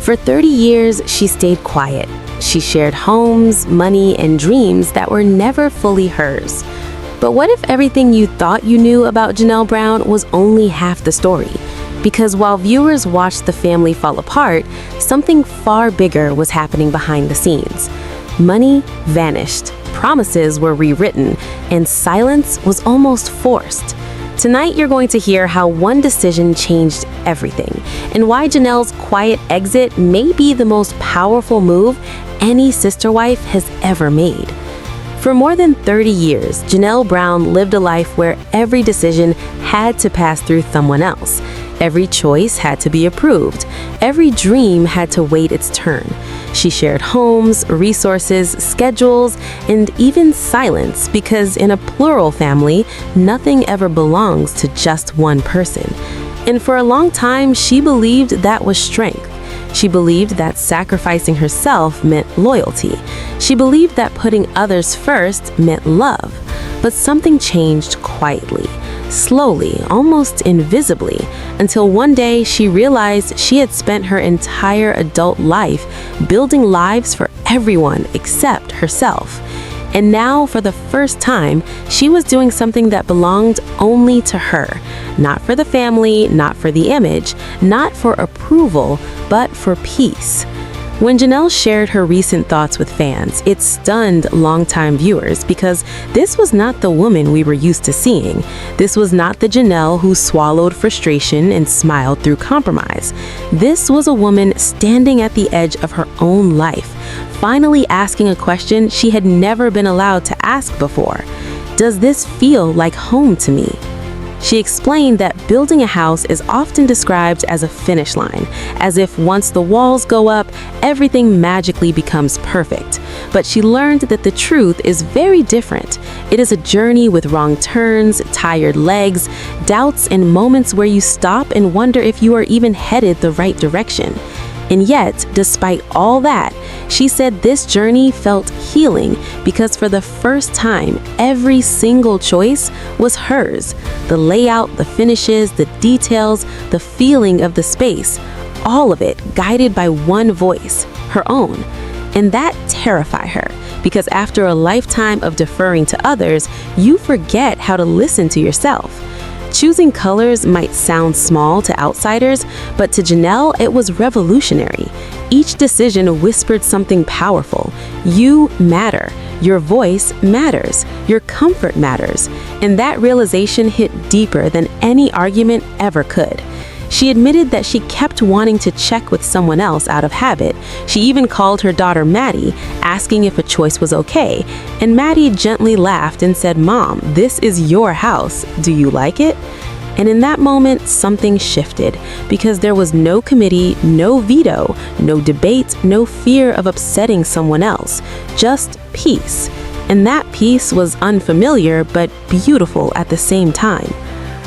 For 30 years, she stayed quiet. She shared homes, money, and dreams that were never fully hers. But what if everything you thought you knew about Janelle Brown was only half the story? Because while viewers watched the family fall apart, something far bigger was happening behind the scenes. Money vanished, promises were rewritten, and silence was almost forced. Tonight, you're going to hear how one decision changed everything, and why Janelle's quiet exit may be the most powerful move any sister wife has ever made. For more than 30 years, Janelle Brown lived a life where every decision had to pass through someone else. Every choice had to be approved. Every dream had to wait its turn. She shared homes, resources, schedules, and even silence, because in a plural family, nothing ever belongs to just one person. And for a long time, she believed that was strength. She believed that sacrificing herself meant loyalty. She believed that putting others first meant love. But something changed quietly, slowly, almost invisibly, until one day she realized she had spent her entire adult life building lives for everyone except herself. And now, for the first time, she was doing something that belonged only to her. Not for the family, not for the image, not for approval, but for peace. When Janelle shared her recent thoughts with fans, it stunned longtime viewers, because this was not the woman we were used to seeing. This was not the Janelle who swallowed frustration and smiled through compromise. This was a woman standing at the edge of her own life, finally asking a question she had never been allowed to ask before. Does this feel like home to me? She explained that building a house is often described as a finish line, as if once the walls go up, everything magically becomes perfect. But she learned that the truth is very different. It is a journey with wrong turns, tired legs, doubts, and moments where you stop and wonder if you are even headed the right direction. And yet, despite all that, she said this journey felt healing, because for the first time, every single choice was hers. The layout, the finishes, the details, the feeling of the space, all of it guided by one voice, her own. And that terrified her, because after a lifetime of deferring to others, you forget how to listen to yourself. Choosing colors might sound small to outsiders, but to Janelle, it was revolutionary. Each decision whispered something powerful. You matter. Your voice matters. Your comfort matters. And that realization hit deeper than any argument ever could. She admitted that she kept wanting to check with someone else out of habit. She even called her daughter Maddie, asking if a choice was okay. And Maddie gently laughed and said, "Mom, this is your house. Do you like it?" And in that moment, something shifted, because there was no committee, no veto, no debate, no fear of upsetting someone else, just peace. And that peace was unfamiliar but beautiful at the same time.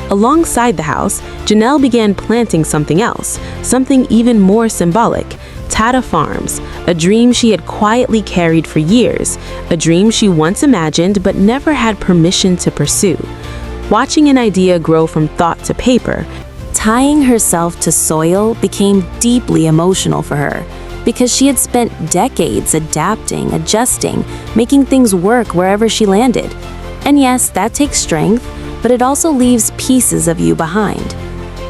Alongside the house, Janelle began planting something else, something even more symbolic: Tada Farms, a dream she had quietly carried for years, a dream she once imagined but never had permission to pursue. Watching an idea grow from thought to paper, tying herself to soil became deeply emotional for her, because she had spent decades adapting, adjusting, making things work wherever she landed. And yes, that takes strength, but it also leaves pieces of you behind.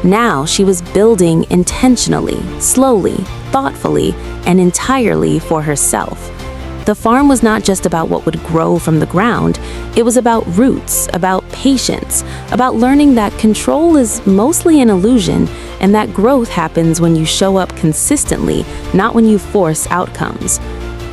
Now she was building intentionally, slowly, thoughtfully, and entirely for herself. The farm was not just about what would grow from the ground. It was about roots, about patience, about learning that control is mostly an illusion, and that growth happens when you show up consistently, not when you force outcomes.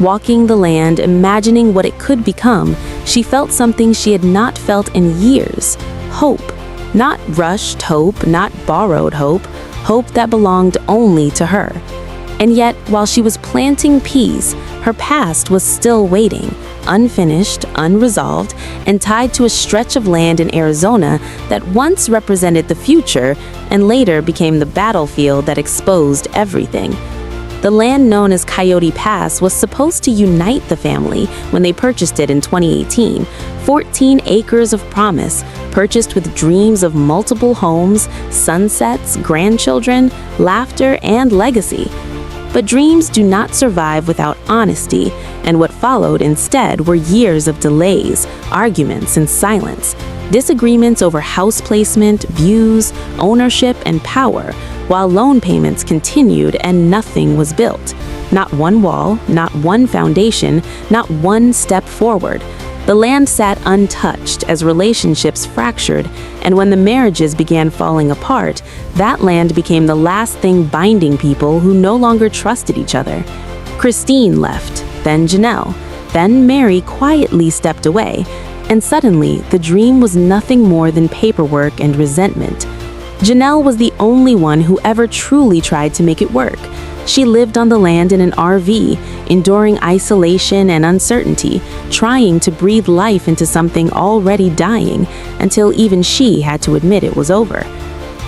Walking the land, imagining what it could become, she felt something she had not felt in years: hope. Not rushed hope, not borrowed hope, hope that belonged only to her. And yet, while she was planting peas, her past was still waiting, unfinished, unresolved, and tied to a stretch of land in Arizona that once represented the future and later became the battlefield that exposed everything. The land known as Coyote Pass was supposed to unite the family when they purchased it in 2018. 14 acres of promise, purchased with dreams of multiple homes, sunsets, grandchildren, laughter, and legacy. But dreams do not survive without honesty, and what followed instead were years of delays, arguments, and silence. Disagreements over house placement, views, ownership, and power, while loan payments continued and nothing was built. Not one wall, not one foundation, not one step forward. The land sat untouched as relationships fractured, and when the marriages began falling apart, that land became the last thing binding people who no longer trusted each other. Christine left, then Janelle, then Mary quietly stepped away, and suddenly the dream was nothing more than paperwork and resentment. Janelle was the only one who ever truly tried to make it work. She lived on the land in an RV, enduring isolation and uncertainty, trying to breathe life into something already dying, until even she had to admit it was over.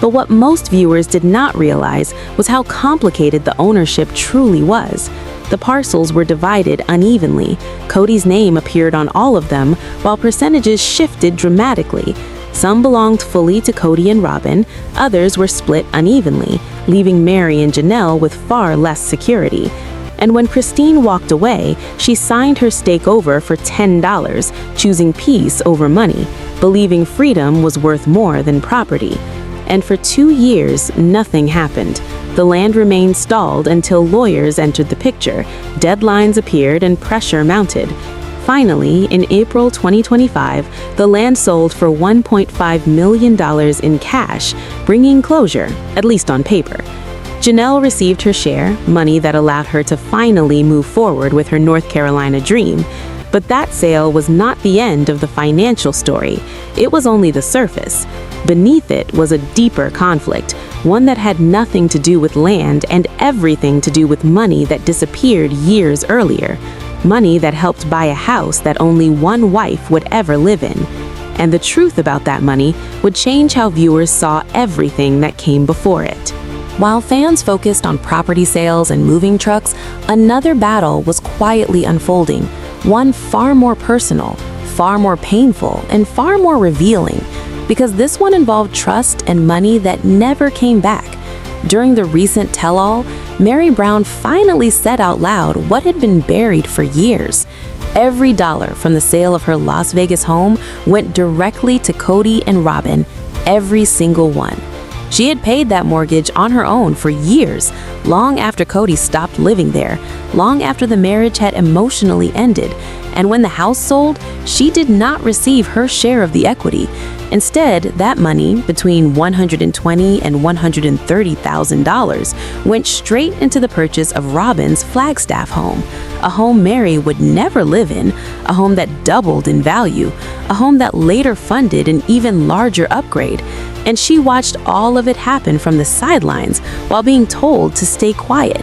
But what most viewers did not realize was how complicated the ownership truly was. The parcels were divided unevenly. Cody's name appeared on all of them, while percentages shifted dramatically. Some belonged fully to Cody and Robin, others were split unevenly, leaving Mary and Janelle with far less security. And when Christine walked away, she signed her stake over for $10, choosing peace over money, believing freedom was worth more than property. And for 2 years, nothing happened. The land remained stalled until lawyers entered the picture, deadlines appeared, and pressure mounted. Finally, in April 2025, the land sold for $1.5 million in cash, bringing closure, at least on paper. Janelle received her share, money that allowed her to finally move forward with her North Carolina dream. But that sale was not the end of the financial story. It was only the surface. Beneath it was a deeper conflict, one that had nothing to do with land and everything to do with money that disappeared years earlier. Money that helped buy a house that only one wife would ever live in. And the truth about that money would change how viewers saw everything that came before it. While fans focused on property sales and moving trucks, another battle was quietly unfolding, one far more personal, far more painful, and far more revealing, because this one involved trust and money that never came back. During the recent tell-all, Mary Brown finally said out loud what had been buried for years. Every dollar from the sale of her Las Vegas home went directly to Cody and Robin, every single one. She had paid that mortgage on her own for years, long after Cody stopped living there, long after the marriage had emotionally ended, and when the house sold, she did not receive her share of the equity. Instead, that money, between $120,000 and $130,000, went straight into the purchase of Robin's Flagstaff home, a home Mary would never live in, a home that doubled in value, a home that later funded an even larger upgrade. And she watched all of it happen from the sidelines while being told to stay quiet.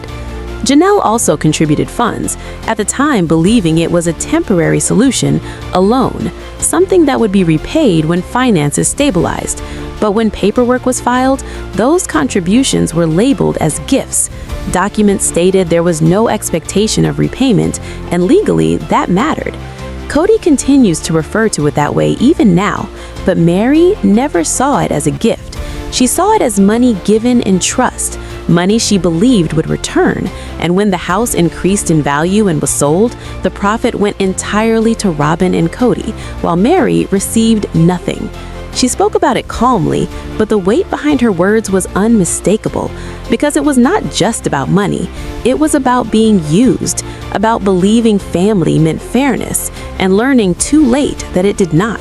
Janelle also contributed funds, at the time believing it was a temporary solution, a loan, something that would be repaid when finances stabilized. But when paperwork was filed, those contributions were labeled as gifts. Documents stated there was no expectation of repayment, and legally that mattered. Cody continues to refer to it that way even now, but Mary never saw it as a gift. She saw it as money given in trust, money she believed would return, and when the house increased in value and was sold, the profit went entirely to Robin and Cody, while Mary received nothing. She spoke about it calmly, but the weight behind her words was unmistakable, because it was not just about money. It was about being used, about believing family meant fairness, and learning too late that it did not.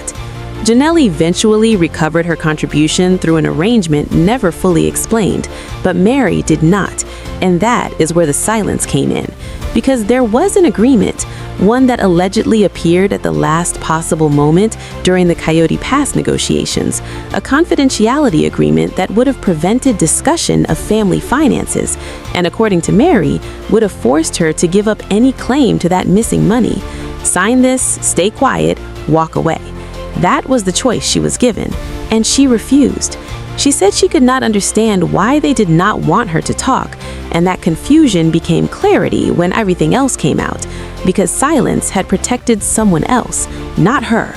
Janelle eventually recovered her contribution through an arrangement never fully explained, but Mary did not, and that is where the silence came in. Because there was an agreement, one that allegedly appeared at the last possible moment during the Coyote Pass negotiations, a confidentiality agreement that would have prevented discussion of family finances, and according to Mary, would have forced her to give up any claim to that missing money. Sign this, stay quiet, walk away. That was the choice she was given, and she refused. She said she could not understand why they did not want her to talk, and that confusion became clarity when everything else came out, because silence had protected someone else, not her.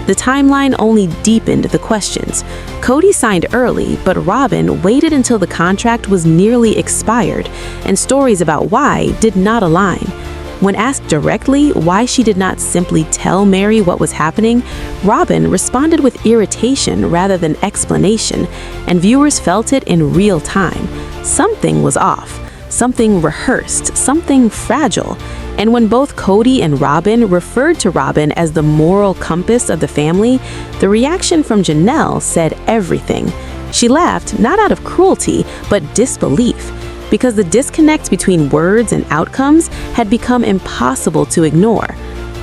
The timeline only deepened the questions. Cody signed early, but Robin waited until the contract was nearly expired, and stories about why did not align. When asked directly why she did not simply tell Mary what was happening, Robin responded with irritation rather than explanation, and viewers felt it in real time. Something was off, something rehearsed, something fragile. And when both Cody and Robin referred to Robin as the moral compass of the family, the reaction from Janelle said everything. She laughed not out of cruelty, but disbelief, because the disconnect between words and outcomes had become impossible to ignore.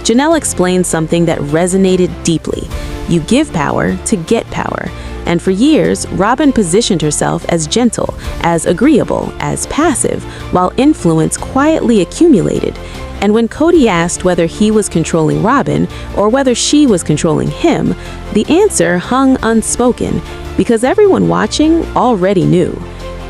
Janelle explained something that resonated deeply. You give power to get power. And for years, Robin positioned herself as gentle, as agreeable, as passive, while influence quietly accumulated. And when Cody asked whether he was controlling Robin or whether she was controlling him, the answer hung unspoken, because everyone watching already knew.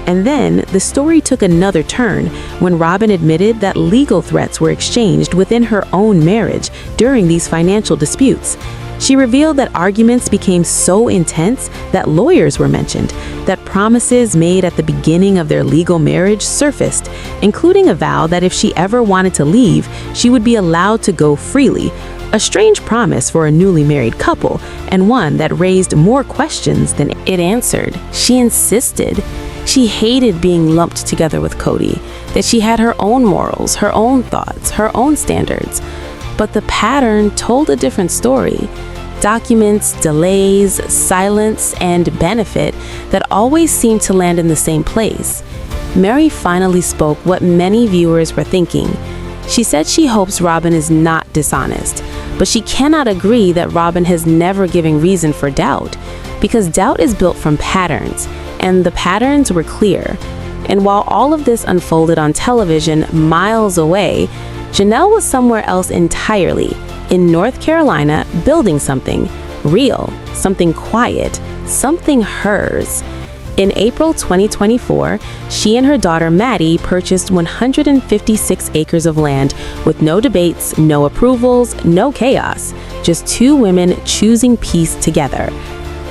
And then the story took another turn when Robin admitted that legal threats were exchanged within her own marriage during these financial disputes. She revealed that arguments became so intense that lawyers were mentioned, that promises made at the beginning of their legal marriage surfaced, including a vow that if she ever wanted to leave, she would be allowed to go freely. A strange promise for a newly married couple, and one that raised more questions than it answered. She insisted. She hated being lumped together with Cody, that she had her own morals, her own thoughts, her own standards. But the pattern told a different story. Documents, delays, silence, and benefit that always seemed to land in the same place. Mary finally spoke what many viewers were thinking. She said she hopes Robin is not dishonest, but she cannot agree that Robin has never given reason for doubt, because doubt is built from patterns, and the patterns were clear. And while all of this unfolded on television miles away, Janelle was somewhere else entirely, in North Carolina, building something real, something quiet, something hers. In April 2024, she and her daughter Maddie purchased 156 acres of land with no debates, no approvals, no chaos, just two women choosing peace together.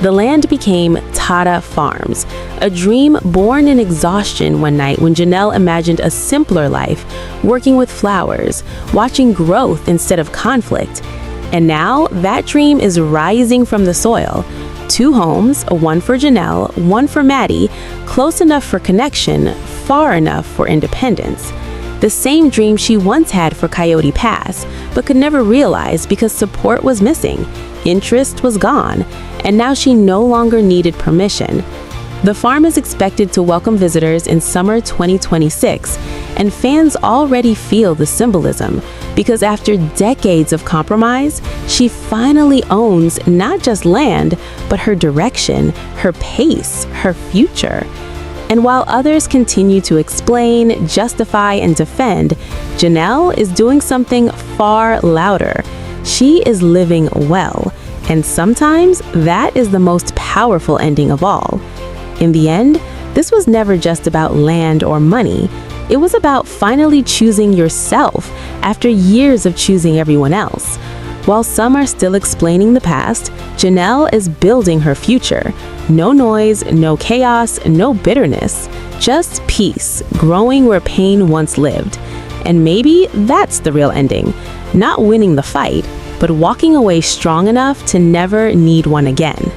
The land became Tada Farms, a dream born in exhaustion one night when Janelle imagined a simpler life, working with flowers, watching growth instead of conflict. And now that dream is rising from the soil. Two homes, one for Janelle, one for Maddie, close enough for connection, far enough for independence. The same dream she once had for Coyote Pass, but could never realize because support was missing, interest was gone, and now she no longer needed permission. The farm is expected to welcome visitors in summer 2026, and fans already feel the symbolism, because after decades of compromise, she finally owns not just land, but her direction, her pace, her future. And while others continue to explain, justify, and defend, Janelle is doing something far louder. She is living well, and sometimes that is the most powerful ending of all. In the end, this was never just about land or money. It was about finally choosing yourself after years of choosing everyone else. While some are still explaining the past, Janelle is building her future. No noise, no chaos, no bitterness, just peace, growing where pain once lived. And maybe that's the real ending. Not winning the fight, but walking away strong enough to never need one again.